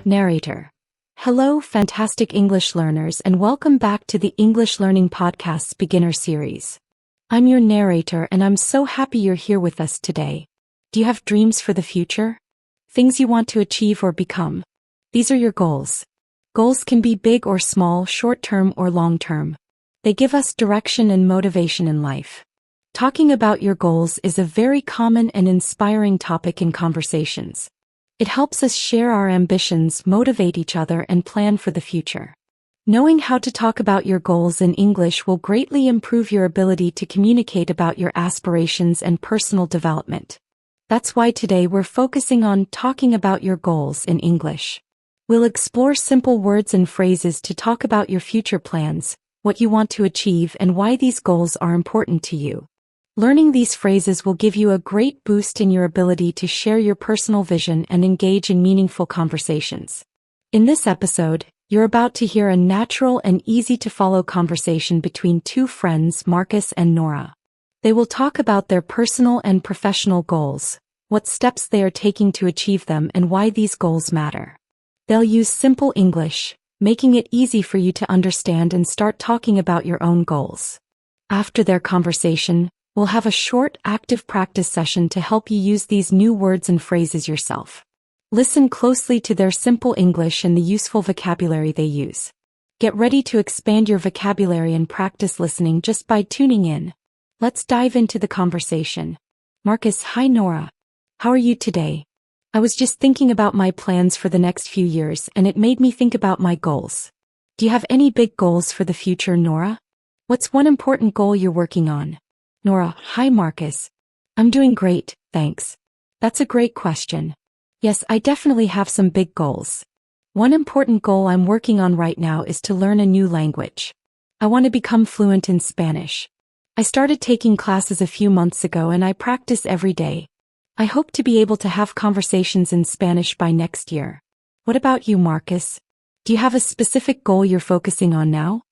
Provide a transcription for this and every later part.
Narrator. Hello, fantastic English learners, and welcome back to the English Learning Podcast's beginner series. I'm your narrator, and I'm so happy you're here with us today. Do you have dreams for the future? Things you want to achieve or become? These are your goals. Goals can be big or small, short-term or long-term. They give us direction and motivation in life. Talking about your goals is a very common and inspiring topic in conversations. It helps us share our ambitions, motivate each other, and plan for the future. Knowing how to talk about your goals in English will greatly improve your ability to communicate about your aspirations and personal development. That's why today we're focusing on talking about your goals in English. We'll explore simple words and phrases to talk about your future plans, what you want to achieve, and why these goals are important to you. Learning these phrases will give you a great boost in your ability to share your personal vision and engage in meaningful conversations. In this episode, you're about to hear a natural and easy-to-follow conversation between two friends, Marcus and Nora. They will talk about their personal and professional goals, what steps they are taking to achieve them, and why these goals matter. They'll use simple English, making it easy for you to understand and start talking about your own goals. After their conversation, we'll have a short, active practice session to help you use these new words and phrases yourself. Listen closely to their simple English and the useful vocabulary they use. Get ready to expand your vocabulary and practice listening just by tuning in. Let's dive into the conversation. Marcus: Hi Nora. How are you today? I was just thinking about my plans for the next few years, and it made me think about my goals. Do you have any big goals for the future, Nora? What's one important goal you're working on? Nora: Hi Marcus. I'm doing great, thanks. That's a great question. Yes, I definitely have some big goals. One important goal I'm working on right now is to learn a new language. I want to become fluent in Spanish. I started taking classes a few months ago and I practice every day. I hope to be able to have conversations in Spanish by next year. What about you, Marcus? Do you have a specific goal you're focusing on now?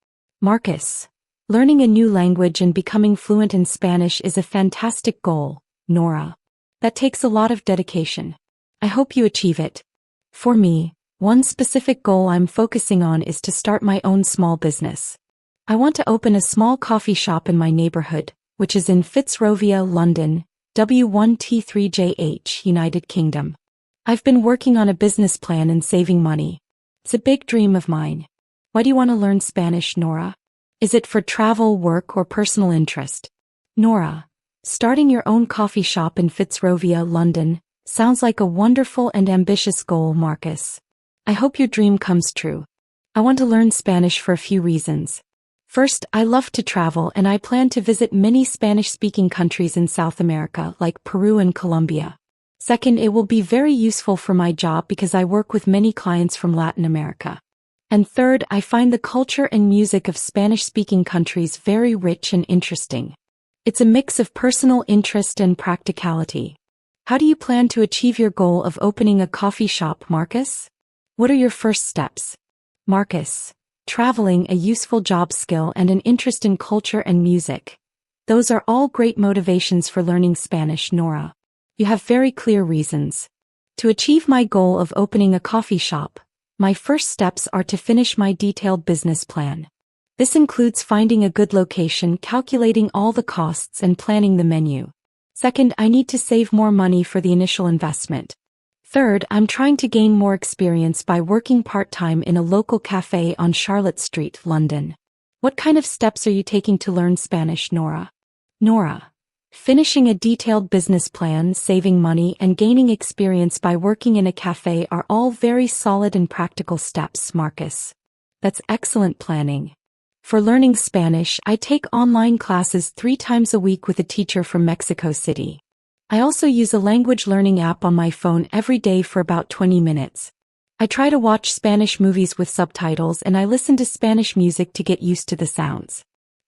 Marcus: Learning a new language and becoming fluent in Spanish is a fantastic goal, Nora. That takes a lot of dedication. I hope you achieve it. For me, one specific goal I'm focusing on is to start my own small business. I want to open a small coffee shop in my neighborhood, which is in Fitzrovia, London, W1T3JH, United Kingdom. I've been working on a business plan and saving money. It's a big dream of mine. Why do you want to learn Spanish, Nora? Is it for travel, work, or personal interest? Nora: Starting your own coffee shop in Fitzrovia, London, sounds like a wonderful and ambitious goal, Marcus. I hope your dream comes true. I want to learn Spanish for a few reasons. First, I love to travel and I plan to visit many Spanish-speaking countries in South America like Peru and Colombia. Second, it will be very useful for my job because I work with many clients from Latin America. And third, I find the culture and music of Spanish-speaking countries very rich and interesting. It's a mix of personal interest and practicality. How do you plan to achieve your goal of opening a coffee shop, Marcus? What are your first steps? Marcus: Traveling, a useful job skill, and an interest in culture and music. Those are all great motivations for learning Spanish, Nora. You have very clear reasons. To achieve my goal of opening a coffee shop, my first steps are to finish my detailed business plan. This includes finding a good location, calculating all the costs, and planning the menu. Second, I need to save more money for the initial investment. Third, I'm trying to gain more experience by working part-time in a local cafe on Charlotte Street, London. What kind of steps are you taking to learn Spanish, Nora? Nora: Finishing a detailed business plan, saving money, and gaining experience by working in a cafe are all very solid and practical steps, Marcus. That's excellent planning. For learning Spanish, I take online classes 3 times a week with a teacher from Mexico City. I also use a language learning app on my phone every day for about 20 minutes. I try to watch Spanish movies with subtitles and I listen to Spanish music to get used to the sounds.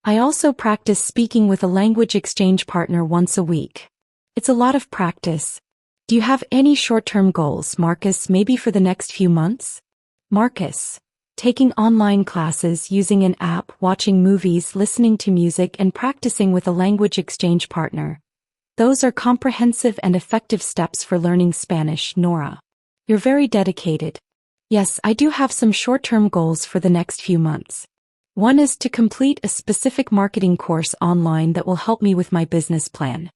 I also practice speaking with a language exchange partner once a week. It's a lot of practice. Do you have any short-term goals, Marcus, maybe for the next few months? Marcus: Taking online classes, using an app, watching movies, listening to music, and practicing with a language exchange partner. Those are comprehensive and effective steps for learning Spanish, Nora. You're very dedicated. Yes, I do have some short-term goals for the next few months. One is to complete a specific marketing course online that will help me with my business plan.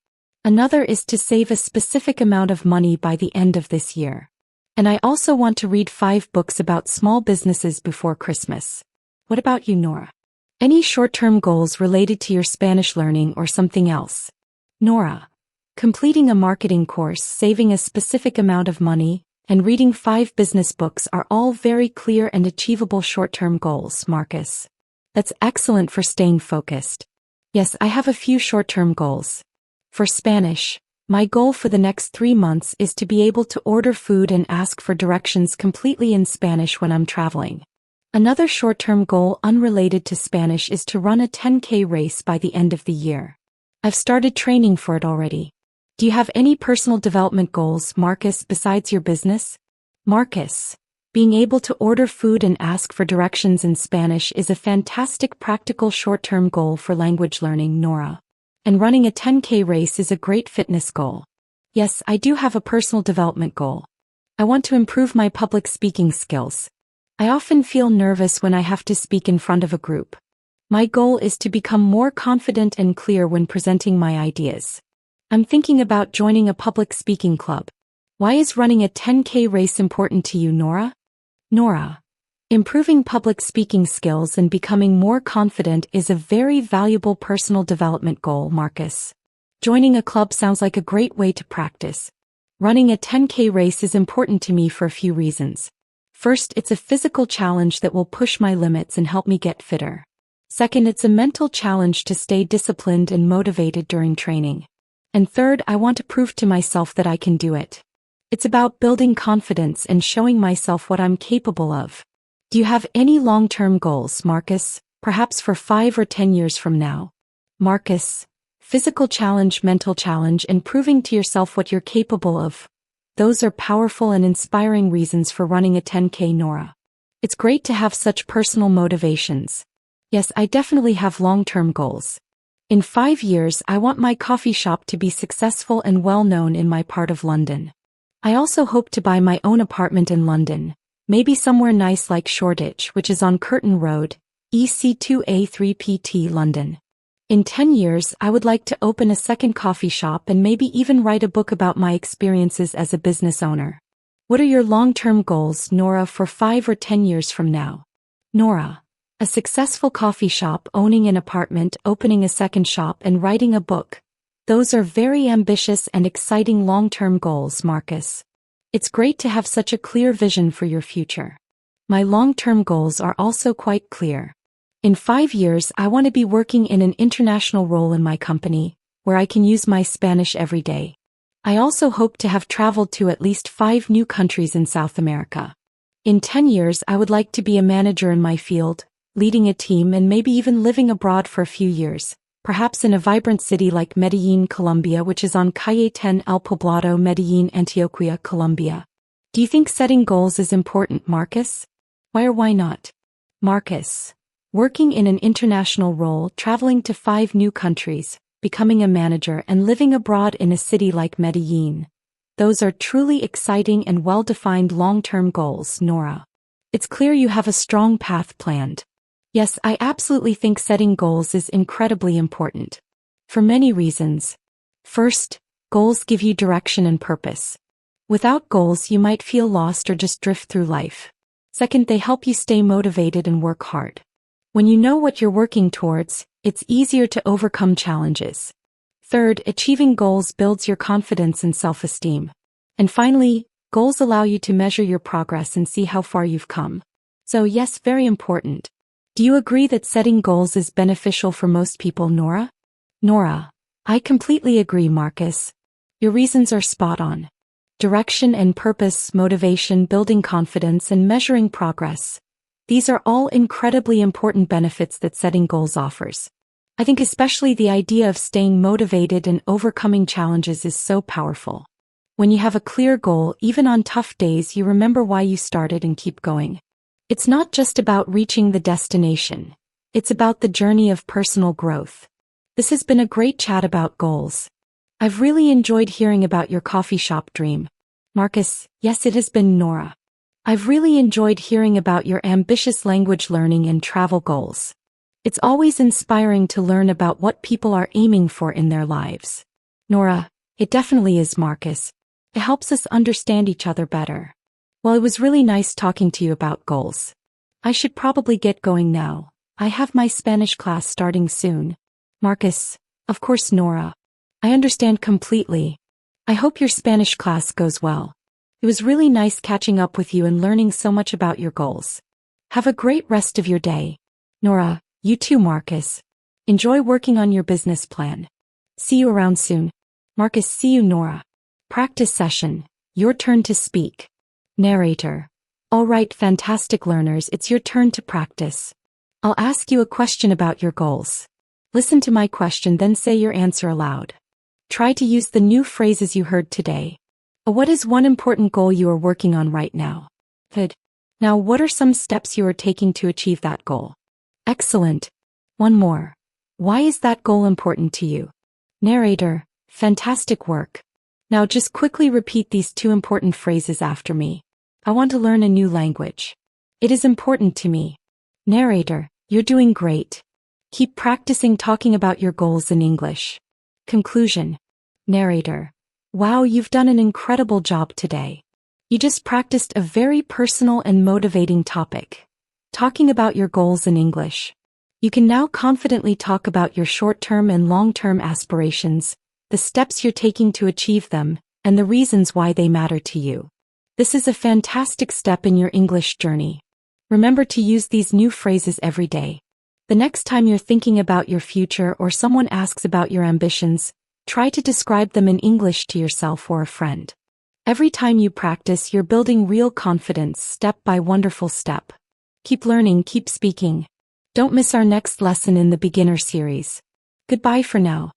Another is to save a specific amount of money by the end of this year. And I also want to read 5 books about small businesses before Christmas. What about you, Nora? Any short-term goals related to your Spanish learning or something else? Nora, completing a marketing course, saving a specific amount of money, and reading 5 business books are all very clear and achievable short-term goals, Marcus. That's excellent for staying focused. Yes, I have a few short-term goals. For Spanish, my goal for the next 3 months is to be able to order food and ask for directions completely in Spanish when I'm traveling. Another short-term goal unrelated to Spanish is to run a 10K race by the end of the year. I've started training for it already. Do you have any personal development goals, Marcus, besides your business? Marcus, being able to order food and ask for directions in Spanish is a fantastic practical short-term goal for language learning, Nora. And running a 10K race is a great fitness goal. Yes, I do have a personal development goal. I want to improve my public speaking skills. I often feel nervous when I have to speak in front of a group. My goal is to become more confident and clear when presenting my ideas. I'm thinking about joining a public speaking club. Why is running a 10K race important to you, Nora? Nora, improving public speaking skills and becoming more confident is a very valuable personal development goal, Marcus. Joining a club sounds like a great way to practice. Running a 10K race is important to me for a few reasons. First, it's a physical challenge that will push my limits and help me get fitter. Second, it's a mental challenge to stay disciplined and motivated during training. And third, I want to prove to myself that I can do it. It's about building confidence and showing myself what I'm capable of. Do you have any long-term goals, Marcus, perhaps for 5 or 10 years from now? Marcus, physical challenge, mental challenge, and proving to yourself what you're capable of. Those are powerful and inspiring reasons for running a 10K, Nora. It's great to have such personal motivations. Yes, I definitely have long-term goals. In 5 years, I want my coffee shop to be successful and well-known in my part of London. I also hope to buy my own apartment in London, maybe somewhere nice like Shoreditch, which is on Curtin Road, EC2A3PT, London. In 10 years, I would like to open a second coffee shop and maybe even write a book about my experiences as a business owner. What are your long-term goals, Nora, for 5 or 10 years from now? Nora, a successful coffee shop, owning an apartment, opening a second shop, and writing a book. Those are very ambitious and exciting long-term goals, Marcus. It's great to have such a clear vision for your future. My long-term goals are also quite clear. In 5 years, I want to be working in an international role in my company, where I can use my Spanish every day. I also hope to have traveled to at least 5 new countries in South America. In 10 years, I would like to be a manager in my field, leading a team, and maybe even living abroad for a few years, perhaps in a vibrant city like Medellin, Colombia, which is on Calle 10 El Poblado, Medellin, Antioquia, Colombia. Do you think setting goals is important, Marcus? Why or why not? Marcus, working in an international role, traveling to 5 new countries, becoming a manager, and living abroad in a city like Medellin. Those are truly exciting and well-defined long-term goals, Nora. It's clear you have a strong path planned. Yes, I absolutely think setting goals is incredibly important. For many reasons. First, goals give you direction and purpose. Without goals, you might feel lost or just drift through life. Second, they help you stay motivated and work hard. When you know what you're working towards, it's easier to overcome challenges. Third, achieving goals builds your confidence and self-esteem. And finally, goals allow you to measure your progress and see how far you've come. So yes, very important. Do you agree that setting goals is beneficial for most people, Nora? Nora, I completely agree, Marcus. Your reasons are spot on. Direction and purpose, motivation, building confidence, and measuring progress. These are all incredibly important benefits that setting goals offers. I think especially the idea of staying motivated and overcoming challenges is so powerful. When you have a clear goal, even on tough days, you remember why you started and keep going. It's not just about reaching the destination. It's about the journey of personal growth. This has been a great chat about goals. I've really enjoyed hearing about your coffee shop dream. Marcus, yes, it has been, Nora. I've really enjoyed hearing about your ambitious language learning and travel goals. It's always inspiring to learn about what people are aiming for in their lives. Nora, it definitely is, Marcus. It helps us understand each other better. Well, it was really nice talking to you about goals. I should probably get going now. I have my Spanish class starting soon. Marcus, of course, Nora. I understand completely. I hope your Spanish class goes well. It was really nice catching up with you and learning so much about your goals. Have a great rest of your day. Nora, you too, Marcus. Enjoy working on your business plan. See you around soon. Marcus, see you, Nora. Practice session. Your turn to speak. Narrator. All right, fantastic learners, it's your turn to practice. I'll ask you a question about your goals. Listen to my question, then say your answer aloud. Try to use the new phrases you heard today. What is one important goal you are working on right now? Good. Now, what are some steps you are taking to achieve that goal? Excellent. One more. Why is that goal important to you? Narrator. Fantastic work. Now just quickly repeat these two important phrases after me. I want to learn a new language. It is important to me. Narrator. You're doing great. Keep practicing talking about your goals in English. Conclusion. Narrator. Wow, you've done an incredible job today. You just practiced a very personal and motivating topic. Talking about your goals in English. You can now confidently talk about your short-term and long-term aspirations, the steps you're taking to achieve them, and the reasons why they matter to you. This is a fantastic step in your English journey. Remember to use these new phrases every day. The next time you're thinking about your future or someone asks about your ambitions, try to describe them in English to yourself or a friend. Every time you practice, you're building real confidence step by wonderful step. Keep learning, keep speaking. Don't miss our next lesson in the beginner series. Goodbye for now.